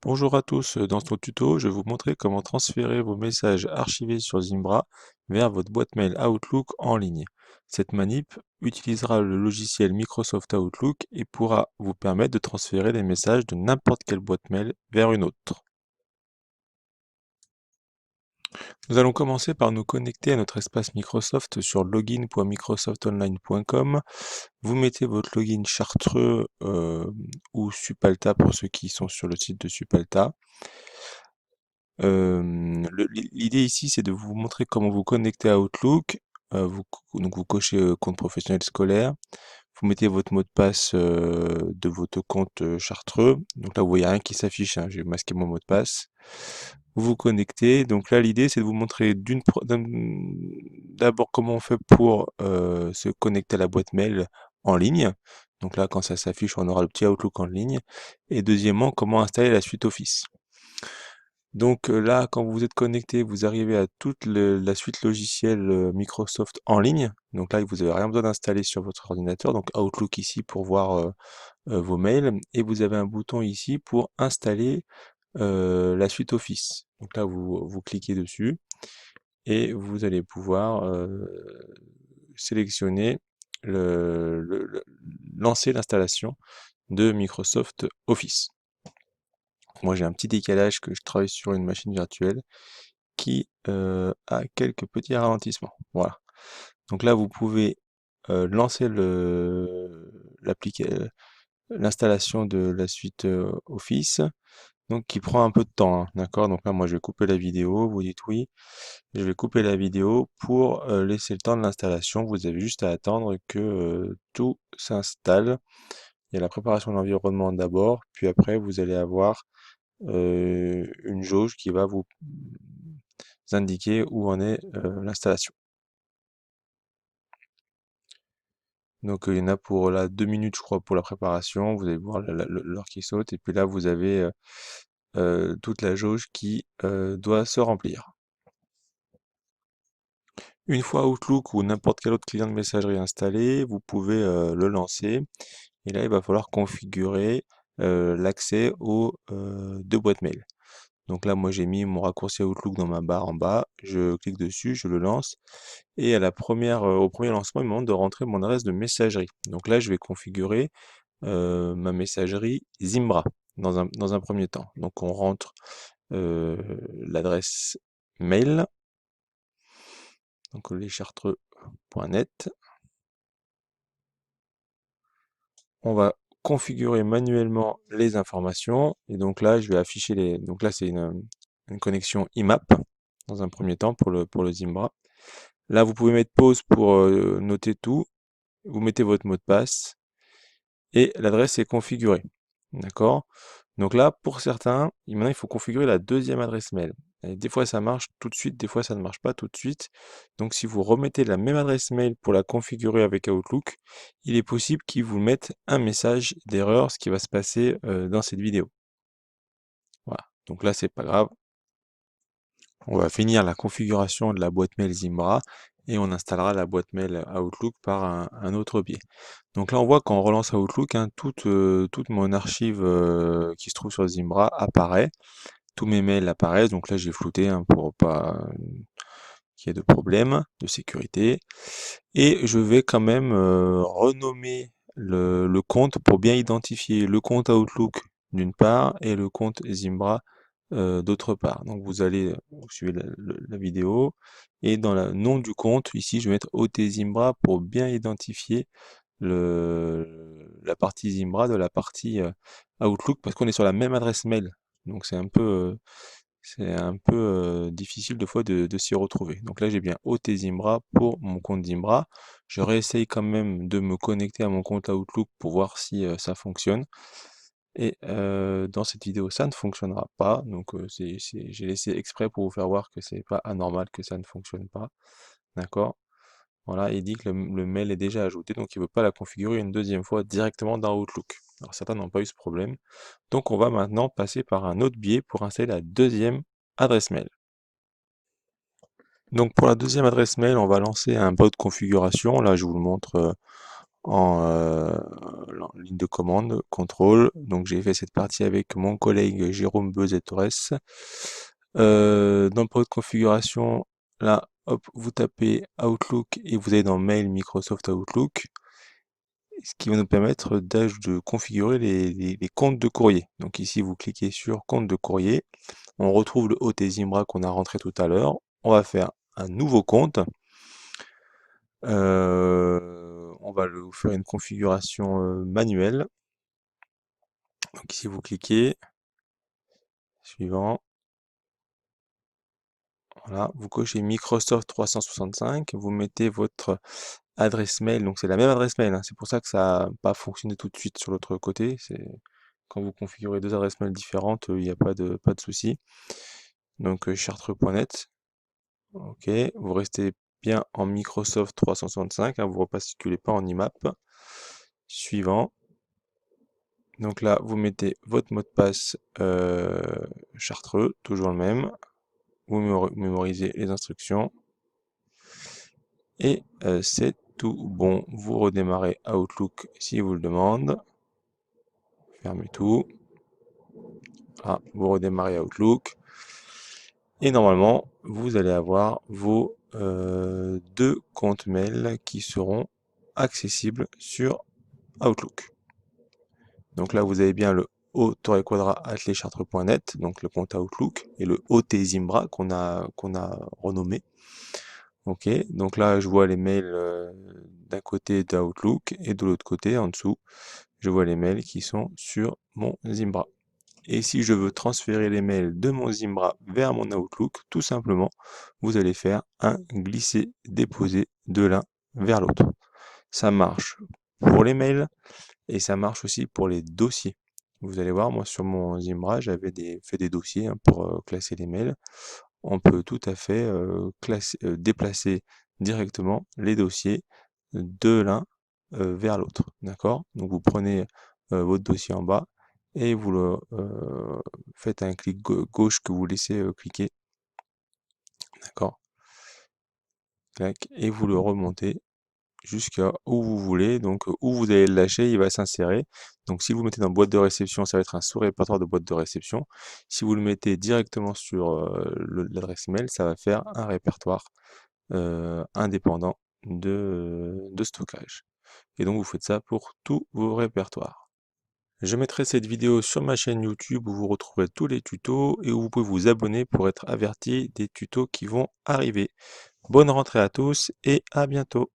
Bonjour à tous, dans ce tuto, je vais vous montrer comment transférer vos messages archivés sur Zimbra vers votre boîte mail Outlook en ligne. Cette manip utilisera le logiciel Microsoft Outlook et pourra vous permettre de transférer les messages de n'importe quelle boîte mail vers une autre. Nous allons commencer par nous connecter à notre espace Microsoft sur login.microsoftonline.com. Vous mettez votre login chartreux ou Supalta pour ceux qui sont sur le site de Supalta. L'idée ici, c'est de vous montrer comment vous connecter à Outlook. Donc vous cochez compte professionnel scolaire. Vous mettez votre mot de passe de votre compte chartreux. Donc là, vous voyez rien qui s'affiche, hein, j'ai masqué mon mot de passe. Vous vous connectez. Donc là, l'idée, c'est de vous montrer d'abord comment on fait pour se connecter à la boîte mail en ligne. Donc là, quand ça s'affiche, on aura le petit Outlook en ligne. Et deuxièmement, comment installer la suite Office. Donc là, quand vous êtes connecté, vous arrivez à toute la suite logicielle Microsoft en ligne. Donc là, vous n'avez rien besoin d'installer sur votre ordinateur. Donc Outlook ici pour voir vos mails. Et vous avez un bouton ici pour installer la suite Office. Donc là, vous cliquez dessus et vous allez pouvoir sélectionner lancer l'installation de Microsoft Office. Moi, j'ai un petit décalage que je travaille sur une machine virtuelle qui a quelques petits ralentissements. Voilà. Donc là, vous pouvez lancer l'installation de la suite Office, donc qui prend un peu de temps, hein, d'accord? Donc là, moi, je vais couper la vidéo. Vous dites oui. Je vais couper la vidéo pour laisser le temps de l'installation. Vous avez juste à attendre que tout s'installe. Il y a la préparation de l'environnement d'abord, puis après, vous allez avoir une jauge qui va vous indiquer où en est l'installation. Donc il y en a pour là 2 minutes je crois pour la préparation, vous allez voir l'heure qui saute et puis là vous avez toute la jauge qui doit se remplir. Une fois Outlook ou n'importe quel autre client de messagerie installé, vous pouvez le lancer et là il va falloir configurer l'accès aux 2 boîtes mail. Donc là, moi, j'ai mis mon raccourci Outlook dans ma barre en bas. Je clique dessus, je le lance. Et à au premier lancement, il me demande de rentrer mon adresse de messagerie. Donc là, je vais configurer ma messagerie Zimbra dans un premier temps. Donc on rentre euh, l'adresse mail, donc leschartreux.net. On va configurer manuellement les informations. Et donc là, je vais afficher les. Donc là, c'est une connexion IMAP dans un premier temps pour le Zimbra. Là, vous pouvez mettre pause pour noter tout. Vous mettez votre mot de passe et l'adresse est configurée. D'accord? Donc là, pour certains, maintenant, il faut configurer la deuxième adresse mail. Et des fois, ça marche tout de suite, des fois, ça ne marche pas tout de suite. Donc, si vous remettez la même adresse mail pour la configurer avec Outlook, il est possible qu'il vous mette un message d'erreur, ce qui va se passer dans cette vidéo. Voilà. Donc là, c'est pas grave. On va finir la configuration de la boîte mail Zimbra et on installera la boîte mail Outlook par un autre biais. Donc là, on voit quand on relance Outlook, hein, toute mon archive qui se trouve sur Zimbra apparaît. Tous mes mails apparaissent. Donc là, j'ai flouté hein, pour pas qu'il y ait de problème de sécurité. Et je vais quand même renommer le compte pour bien identifier le compte Outlook d'une part et le compte Zimbra d'autre part. Donc vous suivez la vidéo et dans le nom du compte, ici je vais mettre OT Zimbra pour bien identifier la partie Zimbra de la partie Outlook parce qu'on est sur la même adresse mail. Donc c'est un peu difficile de fois de s'y retrouver. Donc là j'ai bien OT Zimbra pour mon compte Zimbra. Je réessaye quand même de me connecter à mon compte Outlook pour voir si ça fonctionne. Et dans cette vidéo, ça ne fonctionnera pas. Donc j'ai laissé exprès pour vous faire voir que c'est pas anormal que ça ne fonctionne pas. D'accord? Voilà, il dit que le mail est déjà ajouté, donc il ne veut pas la configurer une deuxième fois directement dans Outlook. Alors certains n'ont pas eu ce problème. Donc on va maintenant passer par un autre biais pour installer la deuxième adresse mail. Donc pour la deuxième adresse mail, on va lancer un bot de configuration. Là, je vous le montre en ligne de commande, contrôle. Donc j'ai fait cette partie avec mon collègue Jérôme Bezet-Torres. Dans le port de configuration, là, hop, vous tapez Outlook et vous allez dans Mail Microsoft Outlook, ce qui va nous permettre de configurer les comptes de courrier. Donc ici, vous cliquez sur compte de courrier. On retrouve le OT Zimbra qu'on a rentré tout à l'heure. On va faire un nouveau compte. On va faire une configuration manuelle. Donc ici, vous cliquez. Suivant. Voilà, vous cochez Microsoft 365, vous mettez votre adresse mail, donc c'est la même adresse mail, hein. C'est pour ça que ça n'a pas fonctionné tout de suite sur l'autre côté. C'est quand vous configurez deux adresses mail différentes, il n'y a pas de souci. Donc chartreux.net, ok, vous restez bien en Microsoft 365, hein, vous ne rebasculez pas en IMAP. Suivant. Donc là, vous mettez votre mot de passe chartreux, toujours le même. Vous mémorisez les instructions. Et c'est tout bon. Vous redémarrez Outlook si vous le demande. Fermez tout. Ah, vous redémarrez Outlook. Et normalement, vous allez avoir vos deux comptes mail qui seront accessibles sur Outlook. Donc là, vous avez bien le o-chartres.net, donc le compte Outlook, et le OT Zimbra qu'on a renommé. Ok, donc là, je vois les mails d'un côté d'Outlook et de l'autre côté, en dessous, je vois les mails qui sont sur mon Zimbra. Et si je veux transférer les mails de mon Zimbra vers mon Outlook, tout simplement, vous allez faire un glisser-déposer de l'un vers l'autre. Ça marche pour les mails et ça marche aussi pour les dossiers. Vous allez voir, moi sur mon Zimbra, j'avais fait des dossiers, hein, pour classer les mails. On peut tout à fait déplacer directement les dossiers de l'un vers l'autre. D'accord? Donc vous prenez votre dossier en bas et vous le faites un clic gauche que vous laissez cliquer. D'accord? Et vous le remontez jusqu'à où vous voulez. Donc où vous allez le lâcher, il va s'insérer. Donc si vous le mettez dans boîte de réception, ça va être un sous-répertoire de boîte de réception. Si vous le mettez directement sur l'adresse email, ça va faire un répertoire indépendant de stockage. Et donc vous faites ça pour tous vos répertoires. Je mettrai cette vidéo sur ma chaîne YouTube où vous retrouverez tous les tutos et où vous pouvez vous abonner pour être averti des tutos qui vont arriver. Bonne rentrée à tous et à bientôt.